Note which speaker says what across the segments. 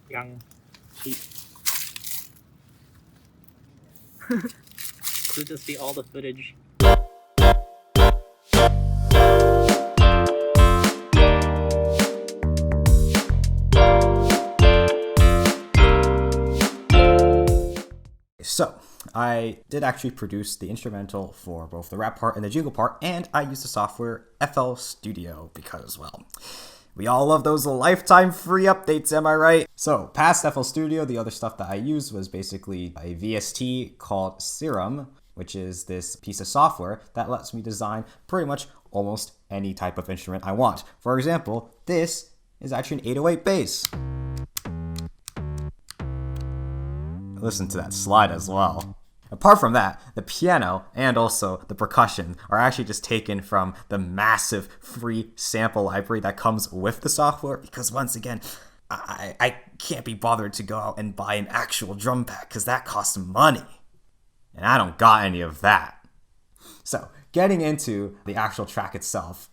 Speaker 1: Young sheep. Cool to see all the footage.
Speaker 2: So, I did actually produce the instrumental for both the rap part and the jingle part, and I used the software FL Studio because, well, we all love those lifetime free updates, am I right? So, past FL Studio, the other stuff that I used was basically a VST called Serum, which is this piece of software that lets me design pretty much almost any type of instrument I want. For example, this is actually an 808 bass. Listen to that slide as well. Apart from that, the piano and also the percussion are actually just taken from the massive free sample library that comes with the software, because once again, I can't be bothered to go out and buy an actual drum pack because that costs money. And I don't got any of that. So, getting into the actual track itself,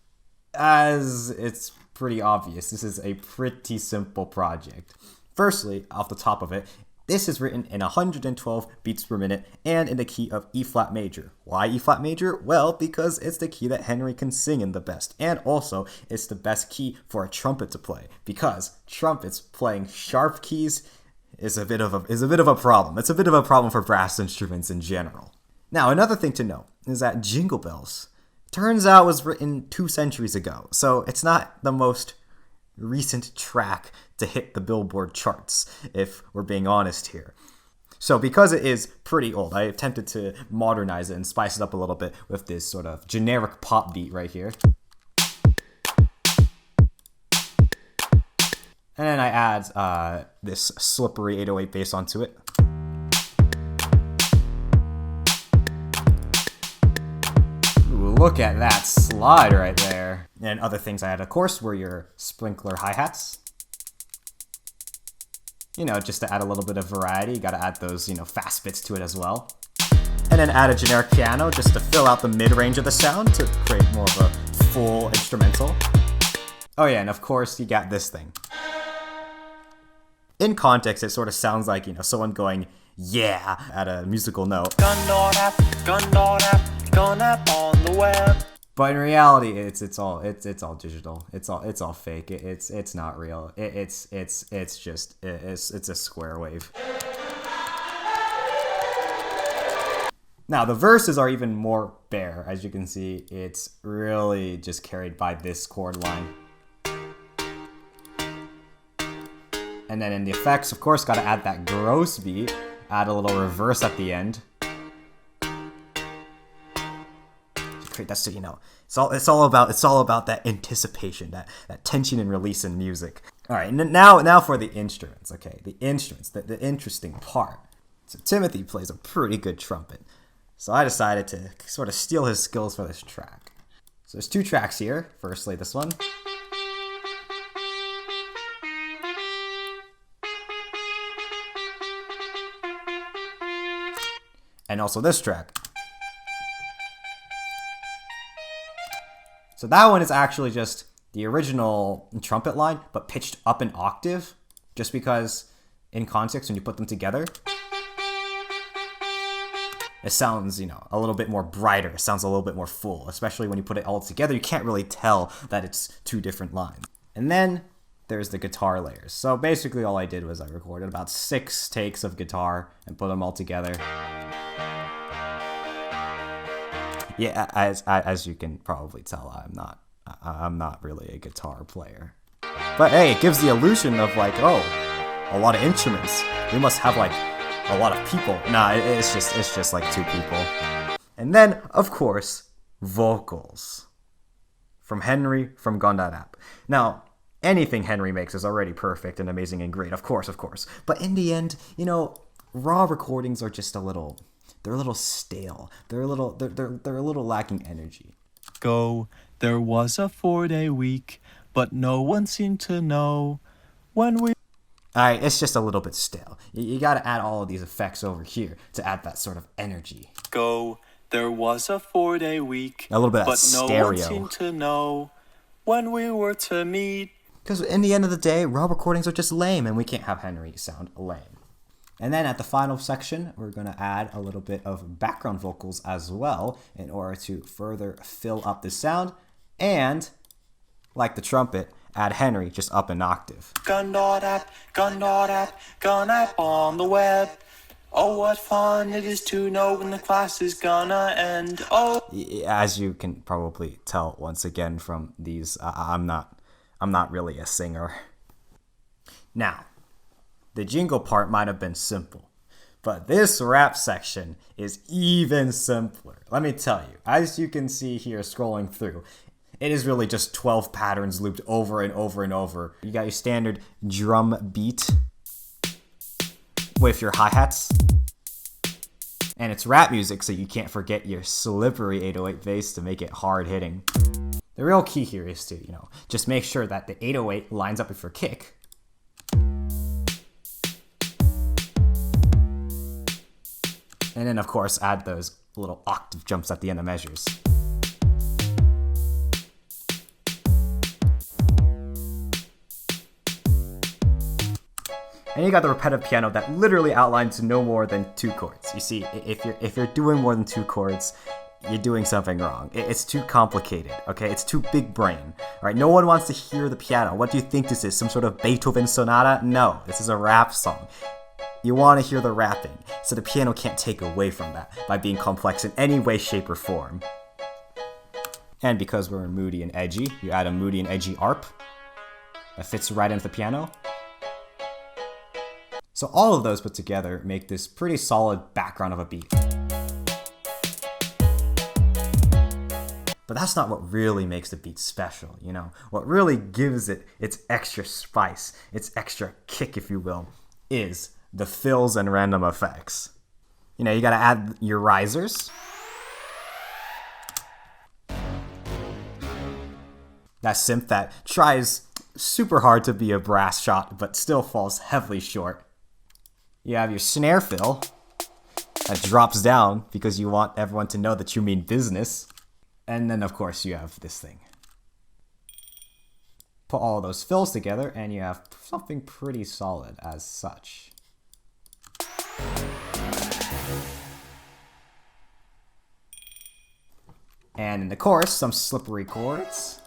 Speaker 2: as it's pretty obvious, this is a pretty simple project. Firstly, off the top of it, this is written in 112 beats per minute and in the key of E flat major. Why E flat major? Well, because it's the key that Henry can sing in the best, and also it's the best key for a trumpet to play, because trumpets playing sharp keys is a bit of a problem. It's a bit of a problem for brass instruments in general. Now, another thing to note is that Jingle Bells turns out was written 2 centuries ago, so it's not the most recent track to hit the Billboard charts, if we're being honest here. So because it is pretty old, I attempted to modernize it and spice it up a little bit with this sort of generic pop beat right here. And then I add this slippery 808 bass onto it. Ooh, look at that slide right there. And other things I had, of course, were your sprinkler hi-hats. You know, just to add a little bit of variety, you gotta add those, fast bits to it as well. And then add a generic piano just to fill out the mid-range of the sound to create more of a full instrumental. Oh yeah, and of course, you got this thing. In context, it sort of sounds like, someone going, yeah, at a musical note.
Speaker 3: GUNN.APP, GUNN.APP, GUNN.APP on the web.
Speaker 2: But in reality, it's all digital. It's all fake. It's not real. It's a square wave. Now the verses are even more bare. As you can see, it's really just carried by this chord line. And then in the effects, of course, gotta add that gross beat. Add a little reverse at the end. That's it's all about that anticipation, that tension and release in music. All right, now for the instruments. Okay, the instruments, the interesting part. So Timothy plays a pretty good trumpet, so I decided to sort of steal his skills for this track. So there's 2 tracks here. Firstly, this one. And also this track. So that one is actually just the original trumpet line, but pitched up an octave, just because in context, when you put them together, it sounds, a little bit more brighter. It sounds a little bit more full, especially when you put it all together. You can't really tell that it's 2 different lines. And then there's the guitar layers. So basically all I did was I recorded about 6 takes of guitar and put them all together. Yeah, as you can probably tell, I'm not really a guitar player. But hey, it gives the illusion of like, oh, a lot of instruments. We must have like a lot of people. Nah, it's just like 2 people. And then, of course, vocals. From Henry, from GUNN.APP. Now, anything Henry makes is already perfect and amazing and great, of course. But in the end, raw recordings are just they're a little stale. They're a little lacking energy.
Speaker 3: There was a 4-day week, but no one seemed to know when we...
Speaker 2: Alright, it's just a little bit stale. You gotta add all of these effects over here to add that sort of energy.
Speaker 3: Go. There was a 4-day week,
Speaker 2: A little bit of
Speaker 3: but no
Speaker 2: stereo.
Speaker 3: one seemed to know when we were to meet.
Speaker 2: Because in the end of the day, raw recordings are just lame, and we can't have Henry sound lame. And then at the final section, we're going to add a little bit of background vocals as well in order to further fill up the sound. And, like the trumpet, add Henry just up an octave.
Speaker 3: GUNN.APP, GUNN.APP, GUNN.APP on the web. Oh, what fun it is to know when the class is gonna end. Oh.
Speaker 2: As you can probably tell once again from these, I'm not really a singer. Now, the jingle part might have been simple, but this rap section is even simpler. Let me tell you, as you can see here scrolling through, it is really just 12 patterns looped over and over and over. You got your standard drum beat with your hi-hats. And it's rap music, so you can't forget your slippery 808 bass to make it hard-hitting. The real key here is to, just make sure that the 808 lines up with your kick. And then, of course, add those little octave jumps at the end of measures. And you got the repetitive piano that literally outlines no more than 2 chords. You see, if you're doing more than 2 chords, you're doing something wrong. It's too complicated, okay? It's too big brain. All right, no one wants to hear the piano. What do you think this is? Some sort of Beethoven sonata? No, this is a rap song. You want to hear the rapping, so the piano can't take away from that by being complex in any way, shape, or form. And because we're moody and edgy, you add a moody and edgy ARP that fits right into the piano. So all of those put together make this pretty solid background of a beat. But that's not what really makes the beat special, What really gives it its extra spice, its extra kick, if you will, is the fills and random effects. You gotta add your risers. That synth that tries super hard to be a brass shot, but still falls heavily short. You have your snare fill that drops down because you want everyone to know that you mean business. And then, of course, you have this thing. Put all those fills together, and you have something pretty solid as such. And in the chorus, some slippery chords.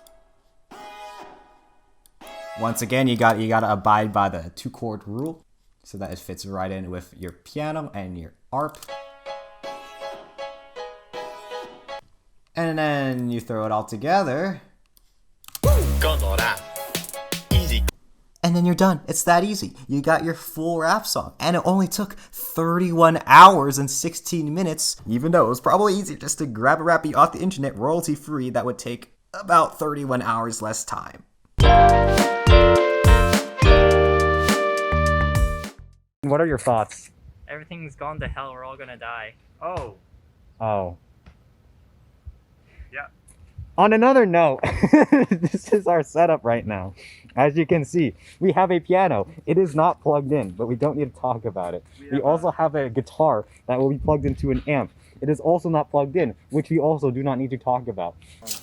Speaker 2: Once again, you gotta abide by the 2-chord rule so that it fits right in with your piano and your ARP. And then you throw it all together.
Speaker 3: GUNN.APP. Easy.
Speaker 2: And then you're done. It's that easy. You got your full rap song. And it only took 31 hours and 16 minutes, even though it was probably easier just to grab a rap beat off the internet royalty free that would take about 31 hours less time.
Speaker 4: What are your thoughts?
Speaker 1: Everything's gone to hell. We're all gonna die.
Speaker 4: Oh.
Speaker 1: Yeah.
Speaker 4: On another note, this is our setup right now. As you can see, we have a piano. It is not plugged in, but we don't need to talk about it. We also have a guitar that will be plugged into an amp. It is also not plugged in, which we also do not need to talk about.
Speaker 1: This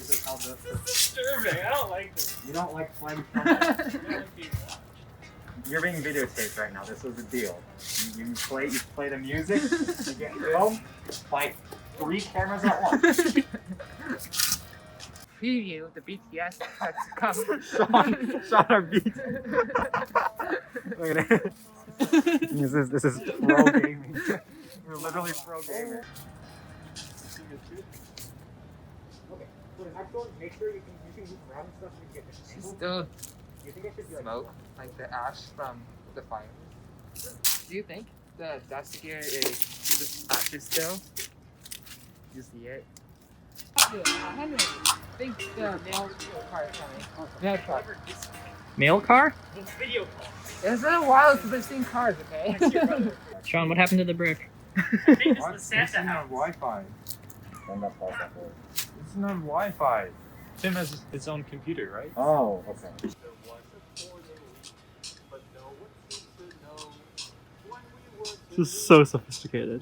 Speaker 1: is how this is disturbing. I don't like this.
Speaker 4: You don't like playing You're being videotaped right now. This was the deal. You play the music, you get filmed by 3 cameras at once.
Speaker 5: Preview the BTS has come.
Speaker 4: Sean our beat. Look at it. This is pro gaming. We're literally pro gaming. Okay, for the next one, make sure you can grab stuff so you can get the angle.
Speaker 5: Still
Speaker 4: You think it should be
Speaker 5: smoke, like the ash from the fire. Do you think the dust here is just ashes still? You see it? Henry, I think the mail car is coming. Mail car.
Speaker 1: Mail car?
Speaker 5: It's been a while since I've seen cars, okay?
Speaker 1: Sean, what happened to the brick?
Speaker 6: I think this is the Santa house.
Speaker 7: Wi-Fi. This is not Wi-Fi. Tim has its own computer, right?
Speaker 4: Oh, okay.
Speaker 7: There was a 4-day week, but no one
Speaker 1: This is so sophisticated.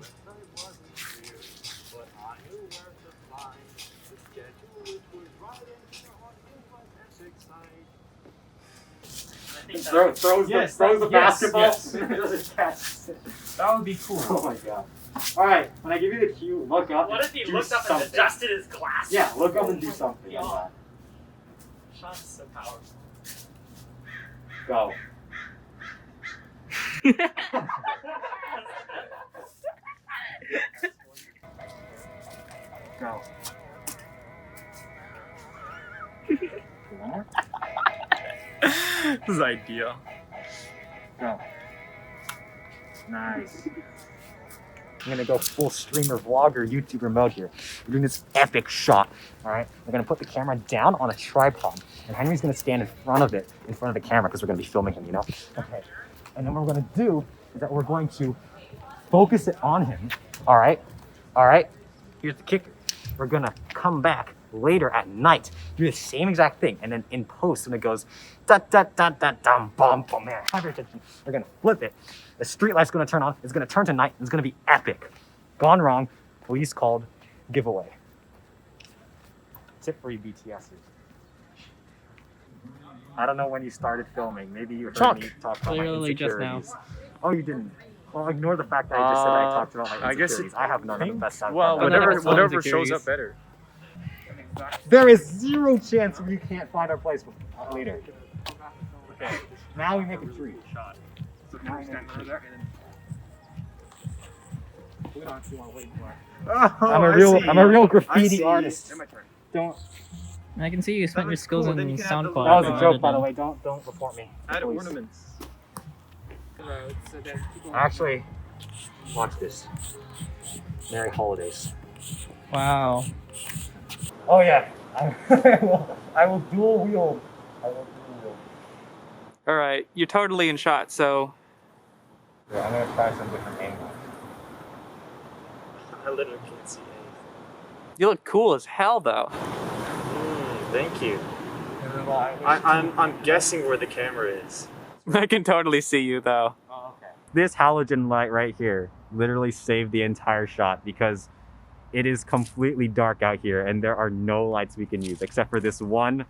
Speaker 7: Throws the basketball.
Speaker 4: Yes. Doesn't catch.
Speaker 7: That would be cool.
Speaker 4: Oh my god. Alright, when I give you the cue, look up.
Speaker 6: What if he
Speaker 4: do
Speaker 6: looked up
Speaker 4: something.
Speaker 6: and adjusted his glasses?
Speaker 4: Yeah, look up and do something.
Speaker 6: God. Sean's so powerful.
Speaker 4: Go. Go.
Speaker 1: This is ideal.
Speaker 4: Go. Nice. I'm gonna go full streamer vlogger YouTuber mode here. We're doing this epic shot. Alright? We're gonna put the camera down on a tripod, and Henry's gonna stand in front of it, in front of the camera, because we're gonna be filming him, you know? Okay. And then what we're gonna do is that we're going to focus it on him. Alright? Alright? Here's the kicker. We're gonna come back later at night, do the same exact thing, and then in post when it goes da da da da dum bum bum, man, have your attention. We're gonna flip it. The street light's gonna turn on. It's gonna turn to night. It's gonna be epic. Gone wrong. Police called. Giveaway. Tip for you BTSers. I don't know when you started filming. Maybe you heard me talk about my
Speaker 1: Literally just now.
Speaker 4: insecurities. Oh, you didn't. Well, ignore the fact that I just said I talked about my
Speaker 7: I guess
Speaker 4: insecurities. I have none of the best sound.
Speaker 7: Well,
Speaker 1: no, no, no,
Speaker 7: whatever
Speaker 1: no.
Speaker 7: shows up better.
Speaker 4: There is zero chance we can't find our place later. Okay. Now we make a tree. Now we make a tree. I'm a real graffiti artist. Don't.
Speaker 1: I can see you spent your skills
Speaker 7: cool. Then
Speaker 1: on
Speaker 7: you can have the
Speaker 1: SoundCloud.
Speaker 4: That was a
Speaker 1: on
Speaker 4: joke, by the
Speaker 1: editing.
Speaker 4: way. Don't report me.
Speaker 7: Add
Speaker 4: please.
Speaker 7: ornaments.
Speaker 5: So then people
Speaker 4: Actually, watch this. Merry holidays.
Speaker 1: Wow.
Speaker 4: Oh yeah, I will dual wield. I will dual wield.
Speaker 5: All right, you're totally in shot. So
Speaker 4: Yeah, I'm gonna try some different angles.
Speaker 6: I literally can't see anything.
Speaker 5: you look cool as hell, though.
Speaker 6: Thank you. I'm guessing where the camera is.
Speaker 5: I can totally see you, though.
Speaker 4: Oh, okay. This halogen light right here literally saved the entire shot because it is completely dark out here and there are no lights we can use except for this one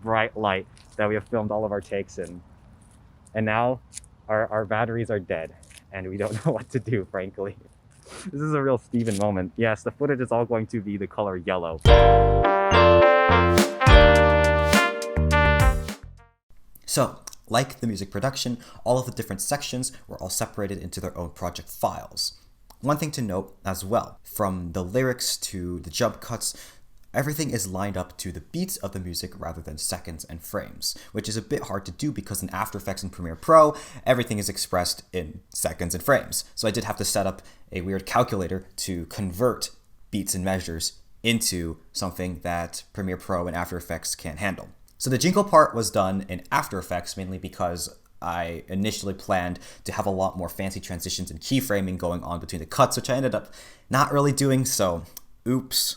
Speaker 4: bright light that we have filmed all of our takes in. And now our batteries are dead and we don't know what to do, frankly. This is a real Steven moment. Yes, the footage is all going to be the color yellow.
Speaker 2: So, like the music production, all of the different sections were all separated into their own project files. One thing to note as well, from the lyrics to the jump cuts, everything is lined up to the beats of the music rather than seconds and frames, which is a bit hard to do because in After Effects and Premiere Pro, everything is expressed in seconds and frames. So I did have to set up a weird calculator to convert beats and measures into something that Premiere Pro and After Effects can't handle. So the jingle part was done in After Effects mainly because I initially planned to have a lot more fancy transitions and keyframing going on between the cuts, which I ended up not really doing, so oops.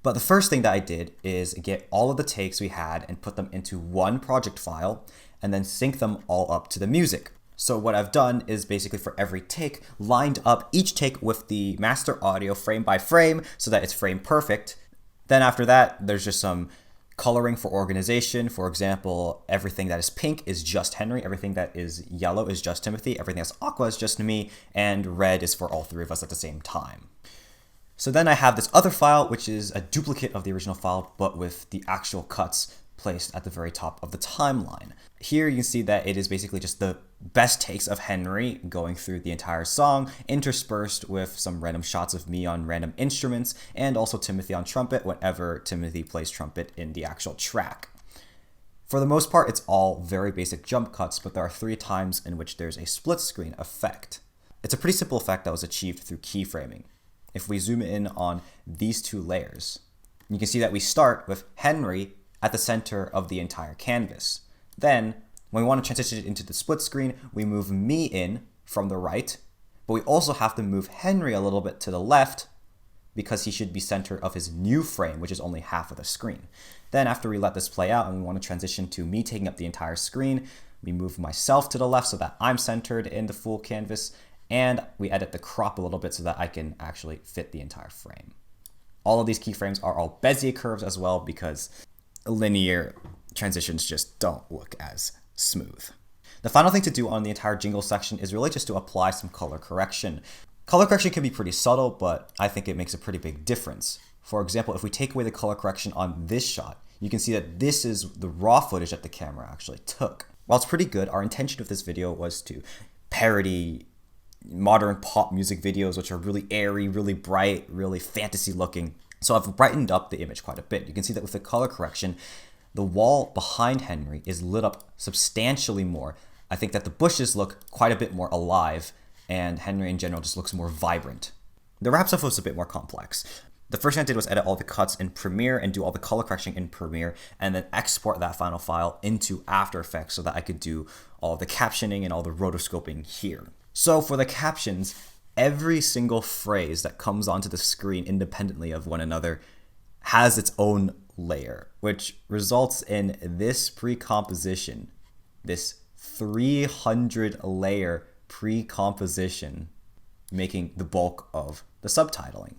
Speaker 2: But the first thing that I did is get all of the takes we had and put them into one project file and then sync them all up to the music. So what I've done is basically for every take, lined up each take with the master audio frame by frame so that it's frame perfect. Then after that, there's just some coloring for organization. For example, everything that is pink is just Henry, everything that is yellow is just Timothy, everything that's aqua is just me, and red is for all three of us at the same time. So then I have this other file, which is a duplicate of the original file, but with the actual cuts placed at the very top of the timeline. Here you can see that it is basically just the best takes of Henry going through the entire song, interspersed with some random shots of me on random instruments, and also Timothy on trumpet whenever Timothy plays trumpet in the actual track. For the most part, it's all very basic jump cuts, but there are 3 times in which there's a split screen effect. It's a pretty simple effect that was achieved through keyframing. If we zoom in on these 2 layers, you can see that we start with Henry at the center of the entire canvas. Then, when we want to transition it into the split screen, we move me in from the right, but we also have to move Henry a little bit to the left because he should be center of his new frame, which is only half of the screen. Then after we let this play out and we want to transition to me taking up the entire screen, we move myself to the left so that I'm centered in the full canvas, and we edit the crop a little bit so that I can actually fit the entire frame. All of these keyframes are all Bezier curves as well because linear transitions just don't look as smooth. The final thing to do on the entire jingle section is really just to apply some color correction. Color correction can be pretty subtle, but I think it makes a pretty big difference. For example, if we take away the color correction on this shot, you can see that this is the raw footage that the camera actually took. While it's pretty good, our intention of this video was to parody modern pop music videos, which are really airy, really bright, really fantasy looking. So I've brightened up the image quite a bit. You can see that with the color correction, the wall behind Henry is lit up substantially more. I think that the bushes look quite a bit more alive, and Henry in general just looks more vibrant. The wrap stuff was a bit more complex. The first thing I did was edit all the cuts in Premiere and do all the color correction in Premiere, and then export that final file into After Effects so that I could do all the captioning and all the rotoscoping here. So for the captions, every single phrase that comes onto the screen independently of one another has its own layer, which results in this pre-composition, this 300 layer pre-composition making the bulk of the subtitling.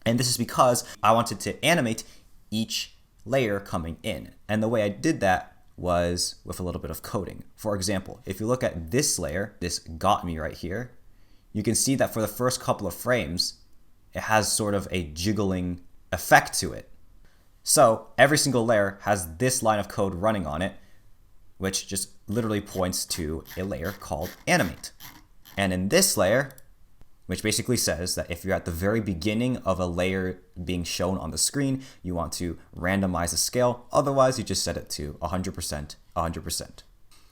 Speaker 2: And this is because I wanted to animate each layer coming in. And the way I did that was with a little bit of coding. For example, if you look at this layer, this got me right here, you can see that for the first couple of frames, it has sort of a jiggling effect to it. So every single layer has this line of code running on it, which just literally points to a layer called animate. And in this layer, which basically says that if you're at the very beginning of a layer being shown on the screen, you want to randomize the scale. Otherwise, you just set it to 100%, 100%.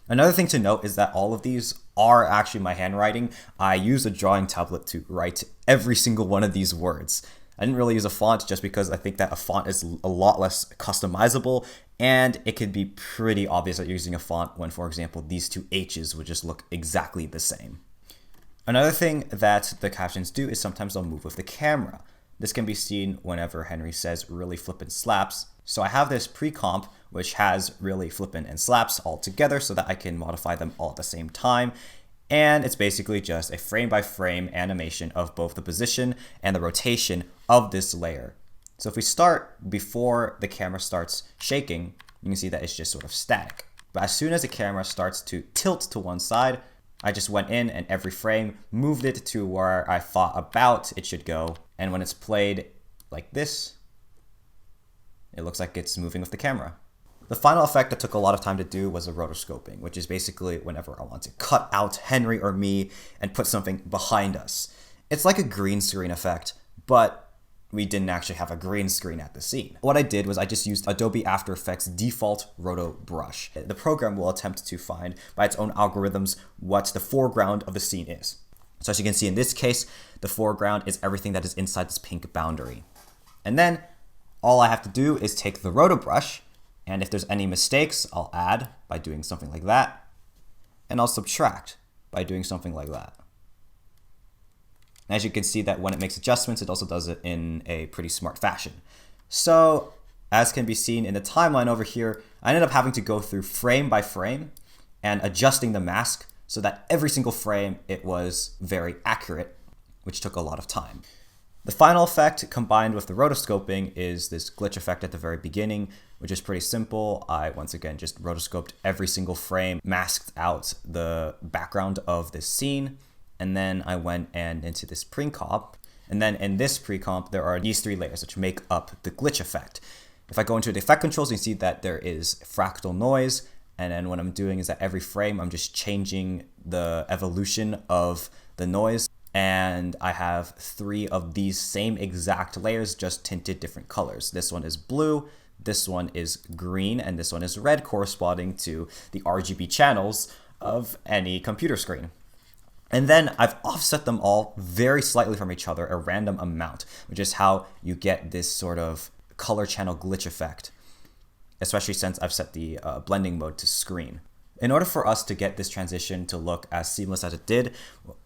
Speaker 2: Another thing to note is that all of these are actually my handwriting. I used a drawing tablet to write every single one of these words. I didn't really use a font just because I think that a font is a lot less customizable, and it could be pretty obvious that you're using a font when, for example, these two H's would just look exactly the same. Another thing that the captions do is sometimes they'll move with the camera. This can be seen whenever Henry says really flippin' slaps. So I have this pre-comp which has really flippin' and slaps all together so that I can modify them all at the same time. And it's basically just a frame by frame animation of both the position and the rotation of this layer. So if we start before the camera starts shaking, you can see that it's just sort of static. But as soon as the camera starts to tilt to one side, I just went in and every frame moved it to where I thought about it should go. And when it's played like this, it looks like it's moving with the camera. The final effect that took a lot of time to do was the rotoscoping, which is basically whenever I want to cut out Henry or me and put something behind us. It's like a green screen effect, but we didn't actually have a green screen at the scene. What I did was I just used Adobe After Effects default roto brush. The program will attempt to find by its own algorithms what the foreground of the scene is. So as you can see in this case, the foreground is everything that is inside this pink boundary. And then all I have to do is take the roto brush, and if there's any mistakes, I'll add by doing something like that, and I'll subtract by doing something like that. And as you can see that when it makes adjustments, it also does it in a pretty smart fashion. So as can be seen in the timeline over here, I ended up having to go through frame by frame and adjusting the mask so that every single frame it was very accurate, which took a lot of time. The final effect combined with the rotoscoping is this glitch effect at the very beginning, which is pretty simple. I once again just rotoscoped every single frame, masked out the background of this scene, and then I went and into this pre-comp. And then in this pre-comp, there are these three layers which make up the glitch effect. If I go into the effect controls, you see that there is fractal noise. And then what I'm doing is that every frame, I'm just changing the evolution of the noise. And I have three of these same exact layers, just tinted different colors. This one is blue, this one is green, and this one is red, corresponding to the RGB channels of any computer screen. And then I've offset them all very slightly from each other, a random amount, which is how you get this sort of color channel glitch effect, especially since I've set the blending mode to screen. In order for us to get this transition to look as seamless as it did,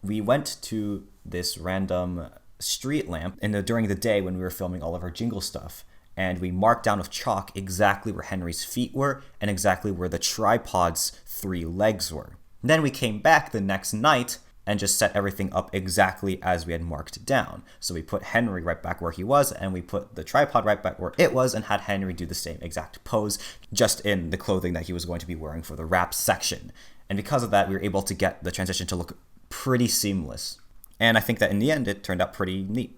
Speaker 2: we went to this random street lamp during the day when we were filming all of our jingle stuff, and we marked down with chalk exactly where Henry's feet were and exactly where the tripod's three legs were. Then we came back the next night and just set everything up exactly as we had marked down. So we put Henry right back where he was, and we put the tripod right back where it was, and had Henry do the same exact pose, just in the clothing that he was going to be wearing for the rap section. And because of that, we were able to get the transition to look pretty seamless. And I think that in the end, it turned out pretty neat.